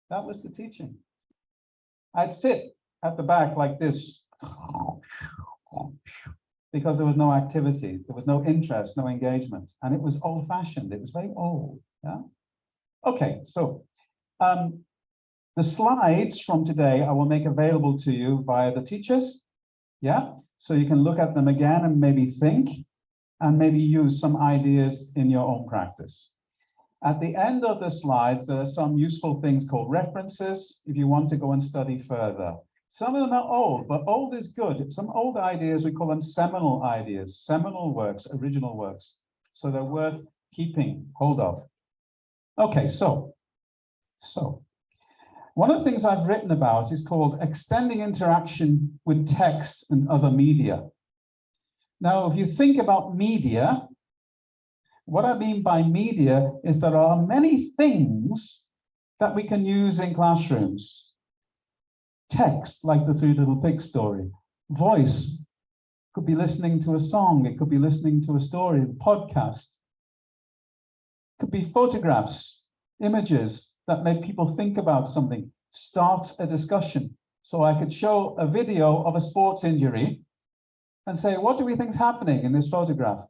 That was the teaching. I'd sit at the back like this because there was no activity, there was no interest, no engagement, and it was old-fashioned. It was very old. Yeah. Okay, so the slides from today I will make available to you via the teachers. Yeah, so you can look at them again and maybe think and maybe use some ideas in your own practice. At the end of the slides, there are some useful things called references if you want to go and study further. Some of them are old, but old is good. Some old ideas, we call them seminal ideas, seminal works, original works. So they're worth keeping hold of. Okay, so one of the things I've written about is called extending interaction with text and other media. Now, if you think about media, what I mean by media is there are many things that we can use in classrooms. Text, like the Three Little Pigs story. Voice, could be listening to a song, it could be listening to a story, a podcast. Could be photographs, images that make people think about something, start a discussion. So I could show a video of a sports injury and say, what do we think is happening in this photograph?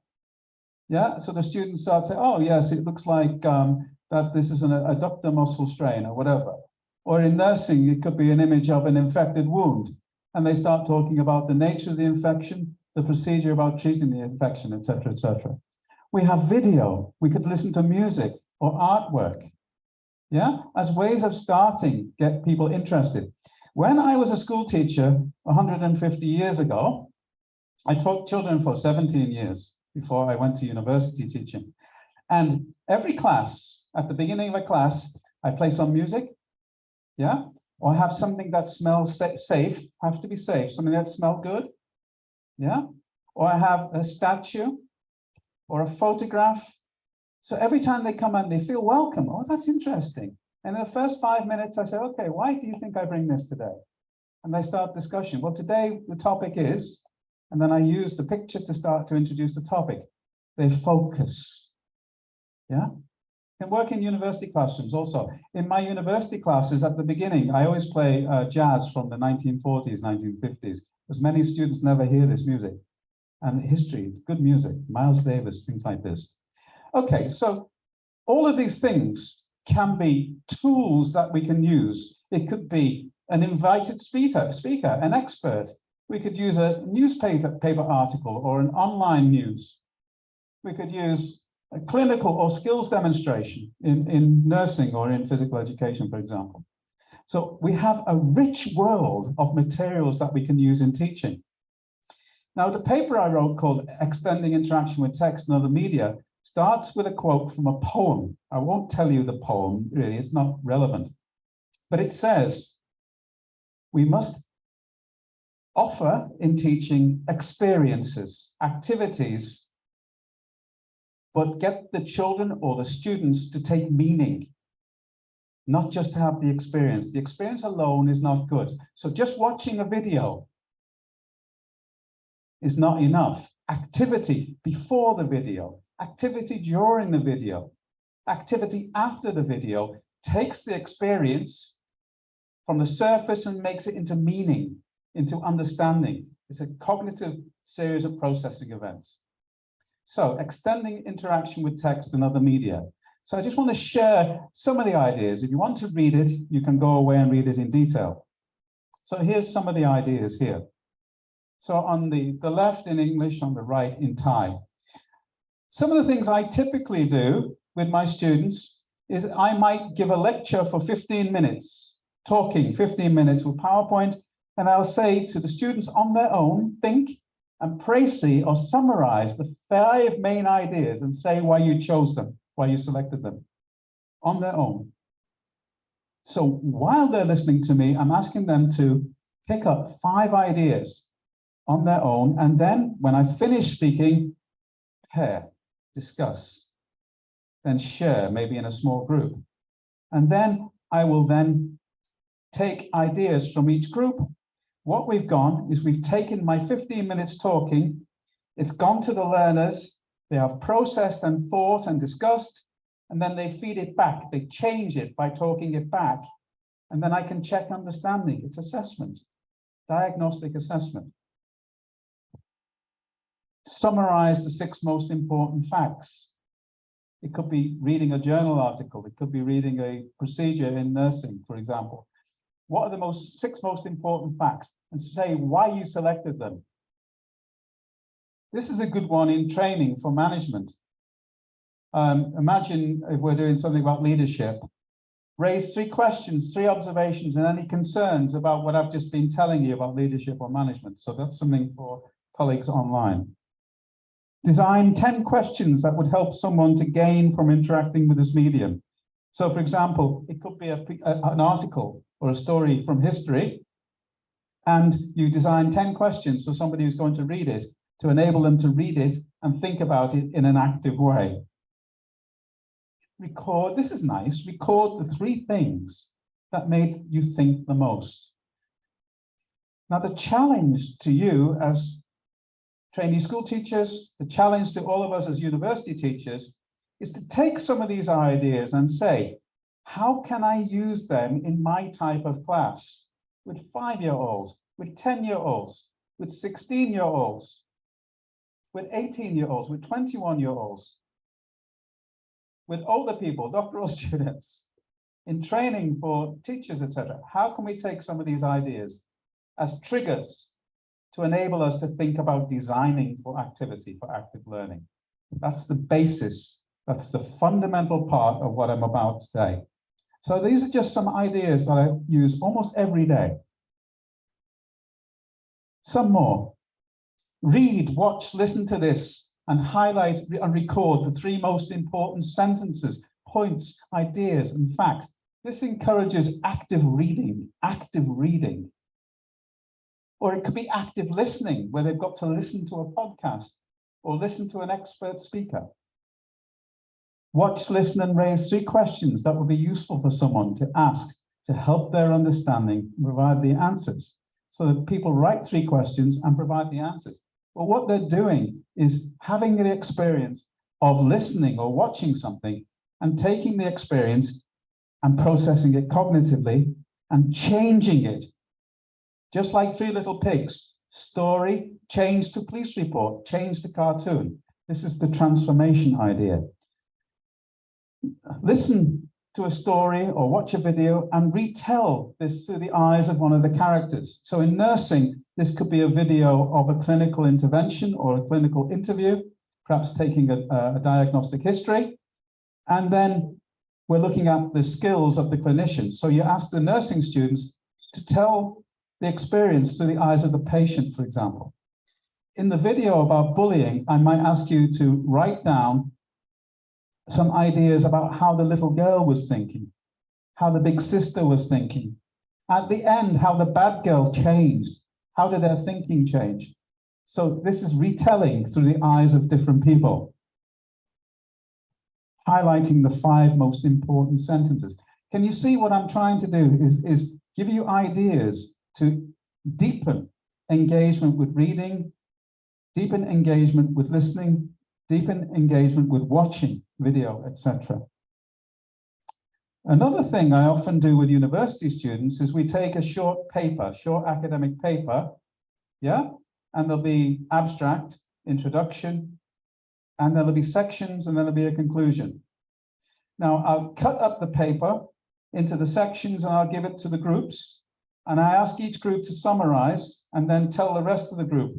Yeah, so the students start saying, oh yes, it looks like that this is an adductor muscle strain or whatever. Or in nursing, it could be an image of an infected wound. And they start talking about the nature of the infection, the procedure about treating the infection, etc., etc. We have video. We could listen to music or artwork, yeah, as ways of starting, get people interested. When I was a school teacher 150 years ago, I taught children for 17 years before I went to university teaching. And every class, at the beginning of a class, I play some music, yeah, or have something that smells safe, have to be safe, something that smells good, yeah, or I have a statue or a photograph. So every time they come and they feel welcome, oh, that's interesting. And in the first 5 minutes, I say, okay, why do you think I bring this today? And they start discussion. Well, today the topic is, and then I use the picture to start to introduce the topic. They focus, yeah? Can work in university classrooms also. In my university classes at the beginning, I always play jazz from the 1940s, 1950s, because many students never hear this music. And history, good music, Miles Davis, things like this. Okay, so all of these things can be tools that we can use. It could be an invited speaker, an expert. We could use a newspaper article or an online news. We could use a clinical or skills demonstration in nursing or in physical education, for example. So we have a rich world of materials that we can use in teaching. Now, the paper I wrote called Extending Interaction with Text and Other Media starts with a quote from a poem. I won't tell you the poem, really, it's not relevant. But it says, we must offer in teaching experiences, activities, but get the children or the students to take meaning, not just to have the experience. The experience alone is not good. So just watching a video is not enough. Activity before the video, activity during the video, activity after the video takes the experience from the surface and makes it into meaning, into understanding. It's a cognitive series of processing events. So extending interaction with text and other media. So I just want to share some of the ideas. If you want to read it, you can go away and read it in detail. So here's some of the ideas here. So on the left in English, on the right in Thai. Some of the things I typically do with my students is I might give a lecture for 15 minutes, talking 15 minutes with PowerPoint, and I'll say to the students on their own, think and précis or summarize the 5 main ideas and say why you chose them, why you selected them on their own. So while they're listening to me, I'm asking them to pick up 5 ideas on their own. And then when I finish speaking, pair, discuss, then share, maybe in a small group. And then I will then take ideas from each group. What we've gone is we've taken my 15 minutes talking, it's gone to the learners, they have processed and thought and discussed, and then they feed it back. They change it by talking it back And then I can check understanding. It's assessment, diagnostic assessment. Summarize the 6 most important facts. It could be reading a journal article. It could be reading a procedure in nursing, for example. What are the 6 most important facts? And say why you selected them. This is a good one in training for management. Imagine if we're doing something about leadership. Raise 3 questions, 3 observations, and any concerns about what I've just been telling you about leadership or management. So that's something for colleagues online. Design 10 questions that would help someone to gain from interacting with this medium. So, for example, it could be an article or a story from history, and you design 10 questions for somebody who's going to read it to enable them to read it and think about it in an active way. Record, this is nice, record the 3 things that made you think the most. Now, the challenge to you as trainee school teachers, the challenge to all of us as university teachers is to take some of these ideas and say, how can I use them in my type of class with 5-year-olds, with 10-year-olds, with 16-year-olds, with 18-year-olds, with 21-year-olds, with older people, doctoral students, in training for teachers, etc. How can we take some of these ideas as triggers to enable us to think about designing for activity, for active learning? That's the basis. That's the fundamental part of what I'm about today. So these are just some ideas that I use almost every day. Some more. Read, watch, listen to this, and highlight and record the 3 most important sentences, points, ideas, and facts. This encourages active reading, active reading. Or it could be active listening, where they've got to listen to a podcast or listen to an expert speaker. Watch, listen, and raise 3 questions that would be useful for someone to ask to help their understanding and provide the answers. So that people write 3 questions and provide the answers. But what they're doing is having the experience of listening or watching something and taking the experience and processing it cognitively and changing it. Just like 3 Little Pigs, story, change to police report, change to cartoon. This is the transformation idea. Listen to a story or watch a video and retell this through the eyes of one of the characters. So in nursing, this could be a video of a clinical intervention or a clinical interview, perhaps taking a diagnostic history. And then we're looking at the skills of the clinician. So you ask the nursing students to tell the experience through the eyes of the patient, for example. In the video about bullying, I might ask you to write down some ideas about how the little girl was thinking, how the big sister was thinking. At the end, how the bad girl changed. How did their thinking change? So this is retelling through the eyes of different people, highlighting the 5 most important sentences. Can you see what I'm trying to do is give you ideas to deepen engagement with reading, deepen engagement with listening, deepen engagement with watching video, etc. Another thing I often do with university students is we take a short paper, short academic paper, yeah? And there'll be abstract, introduction, and there'll be sections, and then there'll be a conclusion. Now, I'll cut up the paper into the sections and I'll give it to the groups. And I ask each group to summarize and then tell the rest of the group.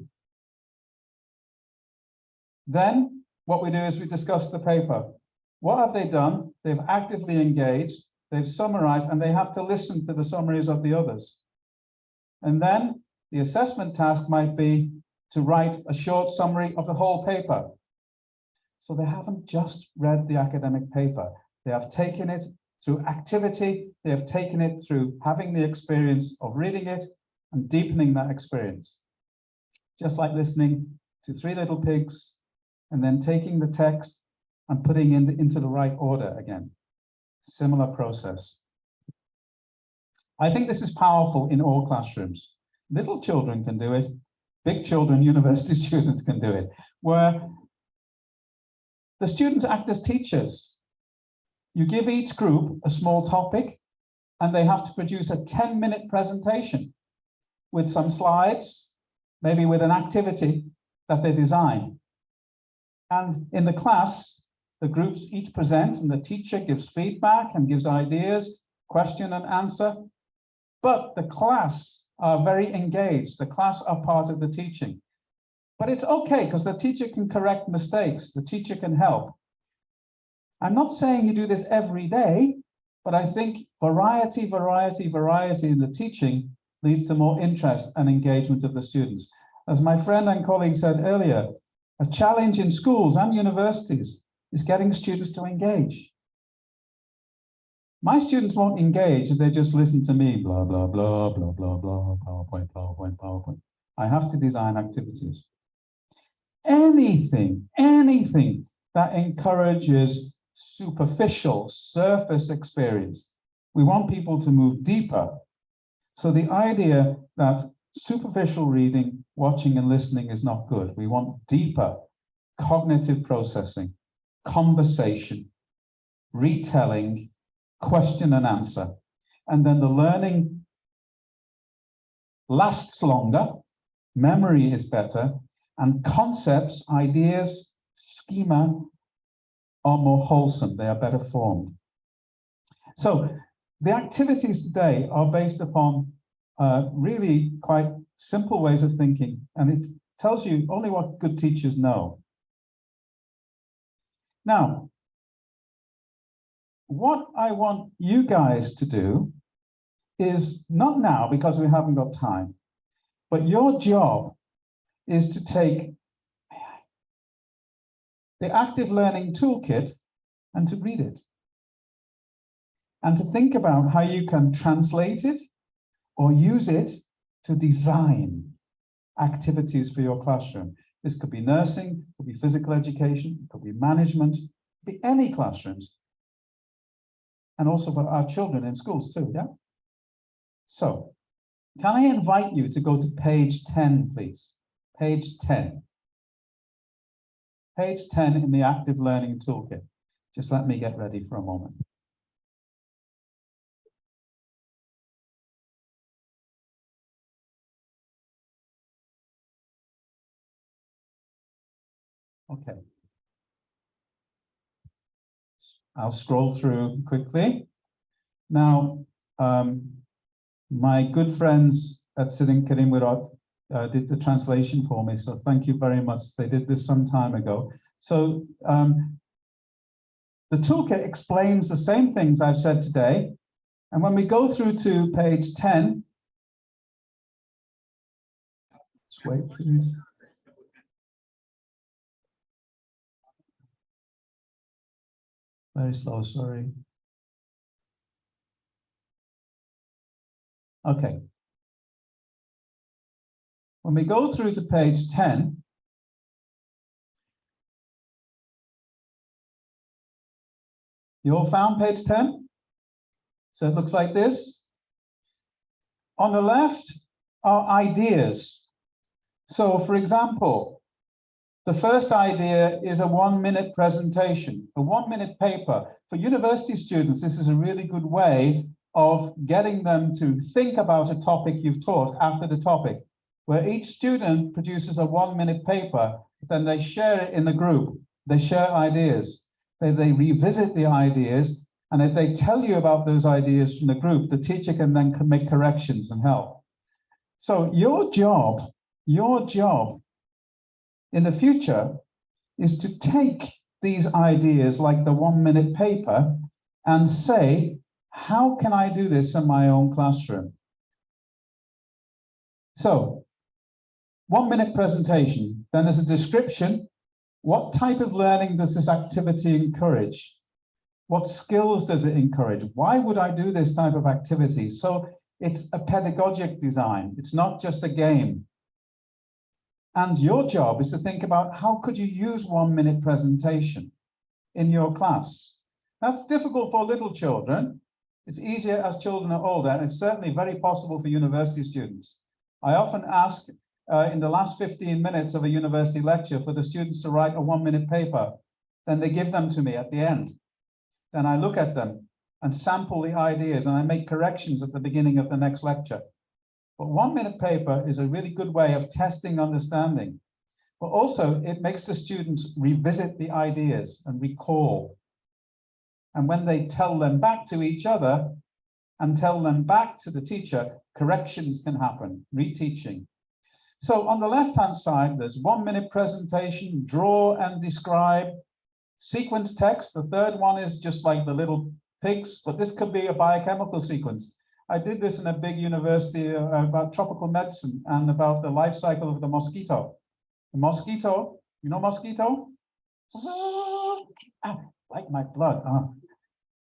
Then what we do is we discuss the paper. What have they done? They've actively engaged, they've summarized, and they have to listen to the summaries of the others. And then the assessment task might be to write a short summary of the whole paper. So they haven't just read the academic paper. They have taken it through activity. They have taken it through having the experience of reading it and deepening that experience. Just like listening to 3 Little Pigs and then taking the text and putting it into the right order again. Similar process. I think this is powerful in all classrooms. Little children can do it. Big children, university students can do it, where the students act as teachers. You give each group a small topic, and they have to produce a 10-minute presentation with some slides, maybe with an activity that they design. And in the class, the groups each present and the teacher gives feedback and gives ideas, question and answer. But the class are very engaged. The class are part of the teaching. But it's okay because the teacher can correct mistakes. The teacher can help. I'm not saying you do this every day, but I think variety in the teaching leads to more interest and engagement of the students. As my friend and colleague said earlier, a challenge in schools and universities is getting students to engage. My students won't engage if they just listen to me, blah, blah, blah, blah, blah, blah, PowerPoint, PowerPoint, PowerPoint. I have to design activities. Anything that encourages superficial, surface experience. We want people to move deeper. So the idea that superficial reading, watching and listening is not good. We want deeper cognitive processing, conversation, retelling, question and answer. And then the learning lasts longer, memory is better, and concepts, ideas, schema are more wholesome, they are better formed. So the activities today are based upon really quite simple ways of thinking, and it tells you only what good teachers know. Now, what I want you guys to do is not now because we haven't got time, but your job is to take the active learning toolkit and to read it and to think about how you can translate it or use it to design activities for your classroom. This could be nursing, could be physical education, could be management, could be any classrooms, and also for our children in schools too, yeah? So, can I invite you to go to page 10, please? Page 10. Page 10 in the Active Learning Toolkit. Just let me get ready for a moment. Okay. I'll scroll through quickly. Now, my good friends at Sitting Kirimwirot did the translation for me, so thank you very much. They did this some time ago. So the toolkit explains the same things I've said today. And when we go through to page 10, just wait, please. Very slow, sorry. Okay. When we go through to page 10, you all found page 10? So it looks like this. On the left are ideas. So for example, the first idea is a 1-minute presentation, a 1-minute paper. For university students, this is a really good way of getting them to think about a topic you've taught after the topic, where each student produces a 1-minute paper, then they share it in the group. They share ideas. They revisit the ideas, and if they tell you about those ideas from the group, the teacher can then make corrections and help. So your job in the future is to take these ideas like the 1-minute paper and say, how can I do this in my own classroom? So 1-minute presentation, then there's a description. What type of learning does this activity encourage? What skills does it encourage? Why would I do this type of activity? So it's a pedagogic design. It's not just a game. And your job is to think about how could you use 1-minute presentation in your class. That's difficult for little children. It's easier as children are older, and it's certainly very possible for university students. I often ask in the last 15 minutes of a university lecture for the students to write a 1-minute paper. Then they give them to me at the end. Then I look at them and sample the ideas, and I make corrections at the beginning of the next lecture. But 1 minute paper is a really good way of testing understanding. But also it makes the students revisit the ideas and recall. And when they tell them back to each other and tell them back to the teacher, corrections can happen, reteaching. So on the left-hand side, there's 1 minute presentation, draw and describe, sequence text. The third one is just like the little pigs, but this could be a biochemical sequence. I did this in a big university about tropical medicine and about the life cycle of the mosquito. The mosquito, you know mosquito? Ah, like my blood. Ah.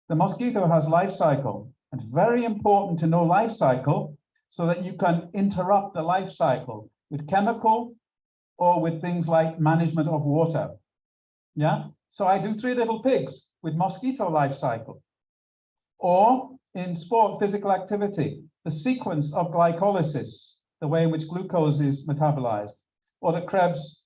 The mosquito has life cycle. It's very important to know life cycle so that you can interrupt the life cycle with chemical or with things like management of water. Yeah, so I do 3 little pigs with mosquito life cycle. Or in sport, physical activity, the sequence of glycolysis, the way in which glucose is metabolized, or the Krebs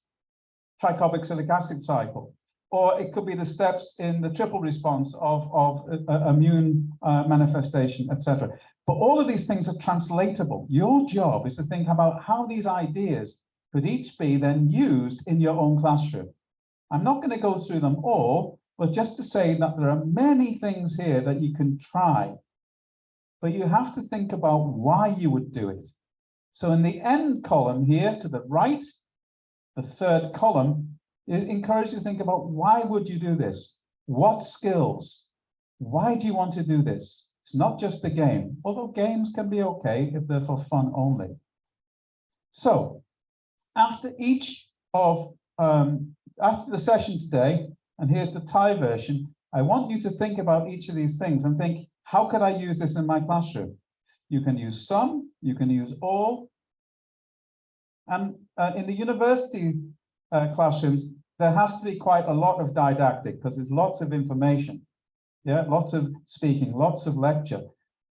tricarboxylic acid cycle, or it could be the steps in the triple response of immune manifestation, etc. But all of these things are translatable. Your job is to think about how these ideas could each be then used in your own classroom. I'm not going to go through them all, but just to say that there are many things here that you can try, but you have to think about why you would do it. So in the end column here to the right, the third column, it encourages you to think about why would you do this? What skills? Why do you want to do this? It's not just a game, although games can be okay if they're for fun only. So after each of, after the session today, and here's the Thai version, I want you to think about each of these things and think, how could I use this in my classroom? You can use some, you can use all. And in the university classrooms, there has to be quite a lot of didactic because there's lots of information. Yeah, lots of speaking, lots of lecture.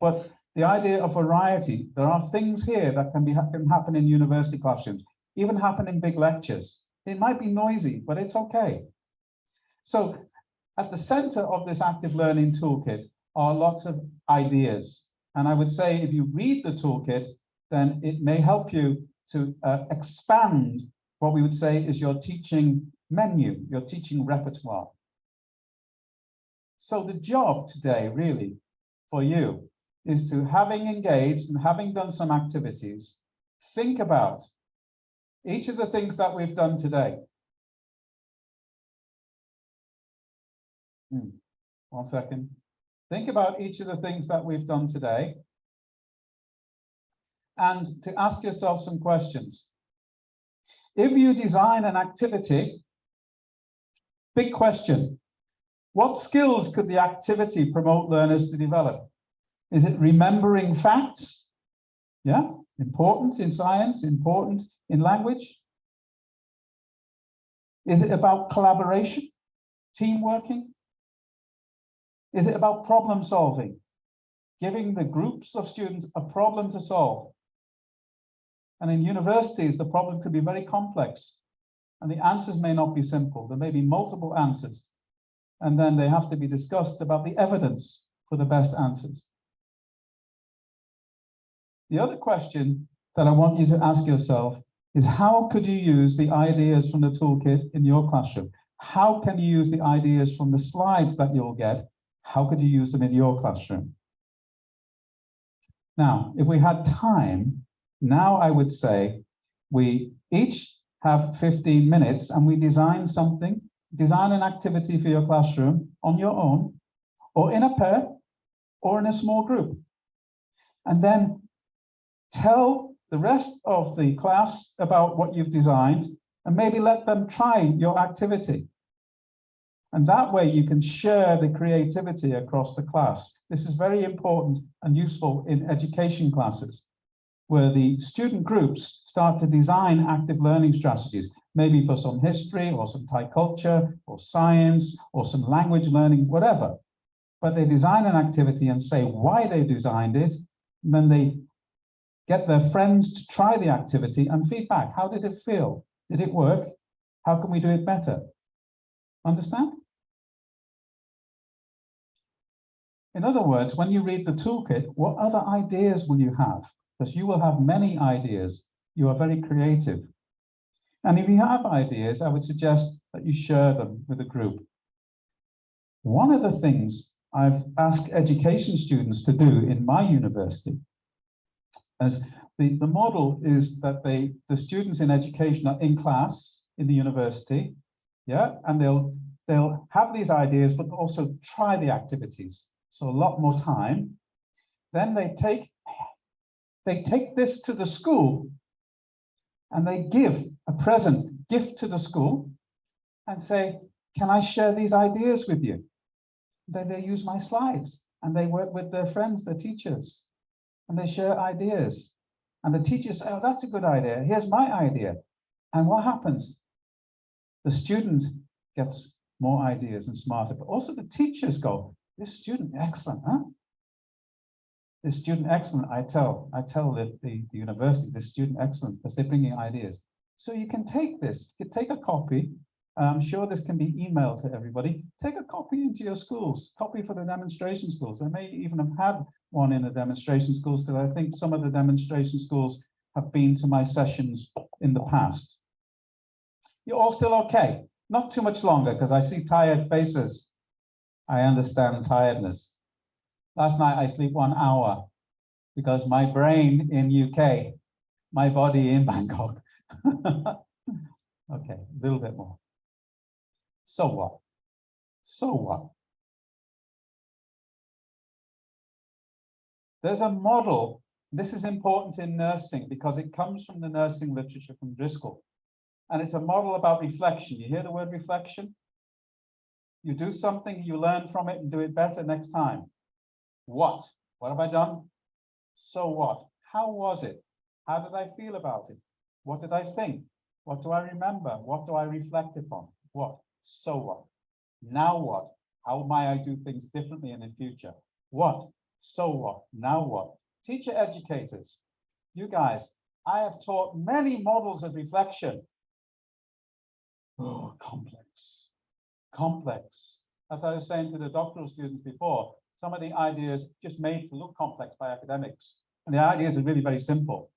But the idea of variety, there are things here that can happen in university classrooms, even happen in big lectures. It might be noisy, but it's okay. So at the center of this active learning toolkit are lots of ideas. And I would say if you read the toolkit, then it may help you to expand what we would say is your teaching menu, your teaching repertoire. So the job today really for you is to, having engaged and having done some activities, think about each of the things that we've done today. 1 second. Think about each of the things that we've done today and to ask yourself some questions. If you design an activity, big question, what skills could the activity promote learners to develop? Is it remembering facts? Yeah, important in science, important in language. Is it about collaboration, team working? Is it about problem solving, giving the groups of students a problem to solve? And in universities, the problems could be very complex and the answers may not be simple. There may be multiple answers. And then they have to be discussed about the evidence for the best answers. The other question that I want you to ask yourself is, how could you use the ideas from the toolkit in your classroom? How can you use the ideas from the slides that you'll get? How could you use them in your classroom? Now, if we had time, now I would say we each have 15 minutes and we design something, design an activity for your classroom on your own, or in a pair, or in a small group. And then tell the rest of the class about what you've designed and maybe let them try your activity. And that way you can share the creativity across the class. This is very important and useful in education classes, where the student groups start to design active learning strategies, maybe for some history or some Thai culture or science or some language learning, whatever. But they design an activity and say why they designed it, and then they get their friends to try the activity and feedback. How did it feel? Did it work? How can we do it better? Understand? In other words, when you read the toolkit, what other ideas will you have? Because you will have many ideas. You are very creative. And if you have ideas, I would suggest that you share them with the group. One of the things I've asked education students to do in my university, as the model is that the students in education are in class in the university, yeah, and they'll have these ideas, but also try the activities. So a lot more time. Then they take this to the school and they give a present gift to the school and say, can I share these ideas with you? Then they use my slides and they work with their friends, their teachers, and they share ideas. And the teachers say, oh, that's a good idea. Here's my idea. And what happens? The student gets more ideas and smarter, but also the teachers go, this student, excellent, huh? This student, excellent. I tell the university, this student, excellent, because they're bringing ideas. So you can take this, you can take a copy. I'm sure this can be emailed to everybody. Take a copy into your schools, copy for the demonstration schools. They may even have had one in the demonstration schools, because I think some of the demonstration schools have been to my sessions in the past. You're all still okay? Not too much longer, because I see tired faces. I understand tiredness. Last night I sleep 1 hour because my brain in UK, my body in Bangkok. Okay, a little bit more. So what? So what? There's a model. This is important in nursing because it comes from the nursing literature from Driscoll. And it's a model about reflection. You hear the word reflection? You do something, you learn from it and do it better next time. What? What have I done? So what? How was it? How did I feel about it? What did I think? What do I remember? What do I reflect upon? What? So what? Now what? How might I do things differently in the future? What? So what? Now what? Teacher educators, you guys, I have taught many models of reflection. Oh, complex. Complex. As I was saying to the doctoral students before, some of the ideas just made to look complex by academics. And the ideas are really very simple.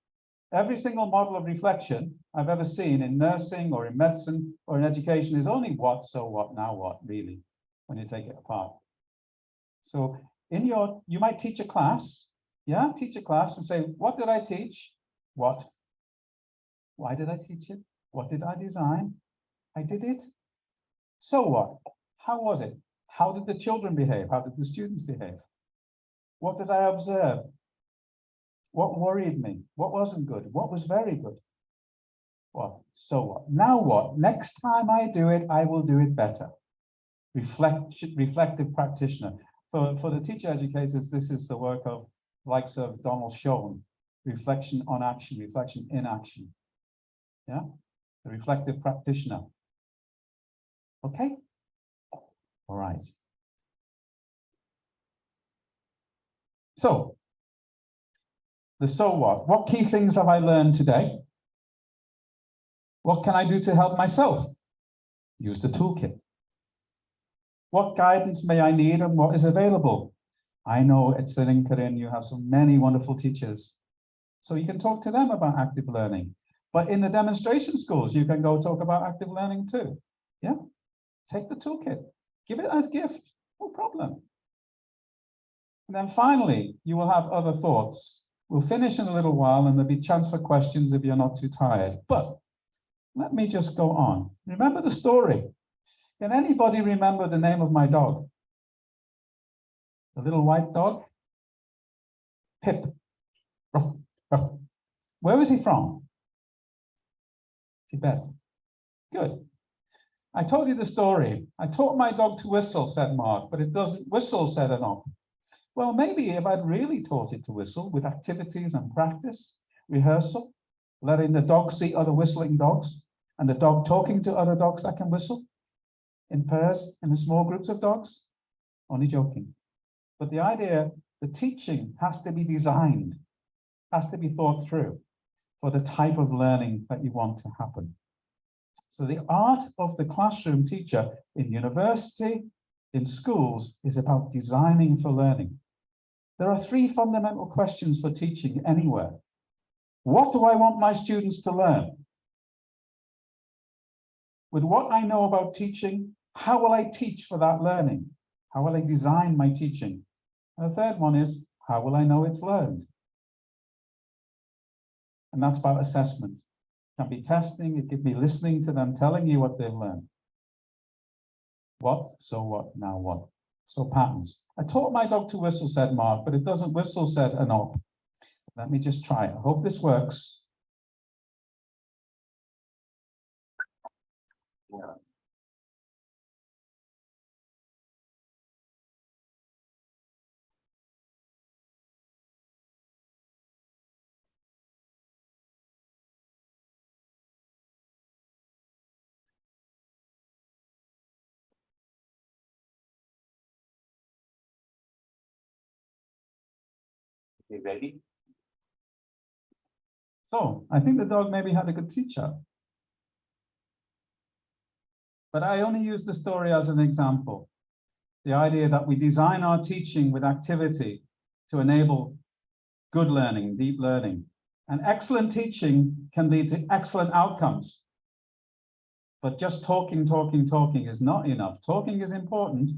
Every single model of reflection I've ever seen in nursing or in medicine or in education is only what, so what, now what, really, when you take it apart. So you might teach a class, yeah, teach a class and say, what did I teach? What? Why did I teach it? What did I design? I did it. So what? How was it? How did the children behave? How did the students behave? What did I observe? What worried me? What wasn't good? What was very good? What? So what? Now what? Next time I do it, I will do it better. Reflective practitioner. For the teacher educators, this is the work of likes of Donald Schoen. Reflection on action, reflection in action. Yeah, the reflective practitioner. Okay. All right. So what key things have I learned today? What can I do to help myself? Use the toolkit. What guidance may I need and what is available? I know at Lincoln you have so many wonderful teachers, so you can talk to them about active learning. But in the demonstration schools, you can go talk about active learning too. Yeah, take the toolkit, give it as gift, no problem. And then finally, you will have other thoughts. We'll finish in a little while and there'll be a chance for questions if you're not too tired. But let me just go on. Remember the story. Can anybody remember the name of my dog? The little white dog? Pip. Ruff, ruff. Where was he from? Tibet. Good. I told you the story. I taught my dog to whistle, said Mark, but it doesn't whistle, said Enoch. Well, maybe if I'd really taught it to whistle with activities and practice, rehearsal, letting the dog see other whistling dogs, and the dog talking to other dogs that can whistle in pairs, in small groups of dogs, only joking. But the idea, the teaching has to be designed, has to be thought through for the type of learning that you want to happen. So the art of the classroom teacher in university, in schools is about designing for learning. There are three fundamental questions for teaching anywhere. What do I want my students to learn? With what I know about teaching, how will I teach for that learning? How will I design my teaching? And the third one is, how will I know it's learned? And that's about assessment. It can be testing, it could be listening to them, telling you what they've learned. What, so what, now what? So patterns. I taught my dog to whistle, said Mark, but it doesn't whistle, said Anop. Let me just try it. I hope this works. Yeah. Okay, ready? So I think the dog maybe had a good teacher. But I only use the story as an example. The idea that we design our teaching with activity to enable good learning, deep learning. And excellent teaching can lead to excellent outcomes. But just talking is not enough. Talking is important,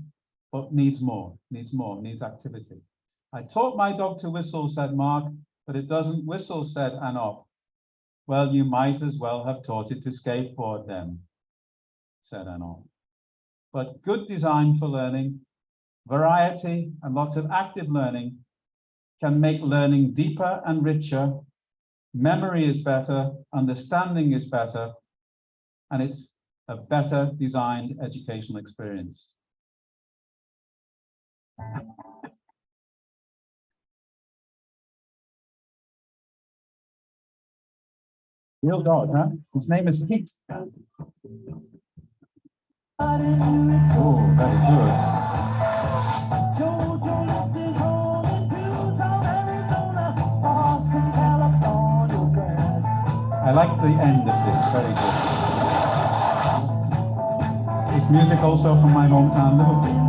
but needs more, needs activity. I taught my dog to whistle, said Mark, but it doesn't whistle, said Anop. Well, you might as well have taught it to skateboard then, said Anop. But good design for learning, variety, and lots of active learning can make learning deeper and richer. Memory is better, understanding is better, and it's a better designed educational experience. Real dog, huh? His name is Pete. Oh, that is good. I like the end of this, very good. It's music also from my hometown, Liverpool.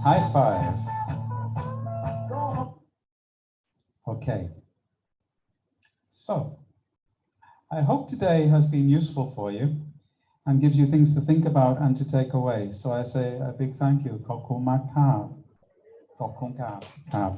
High five. Okay. So, I hope today has been useful for you and gives you things to think about and to take away. So I say a big thank you. ขอบคุณมากครับ ขอบคุณครับ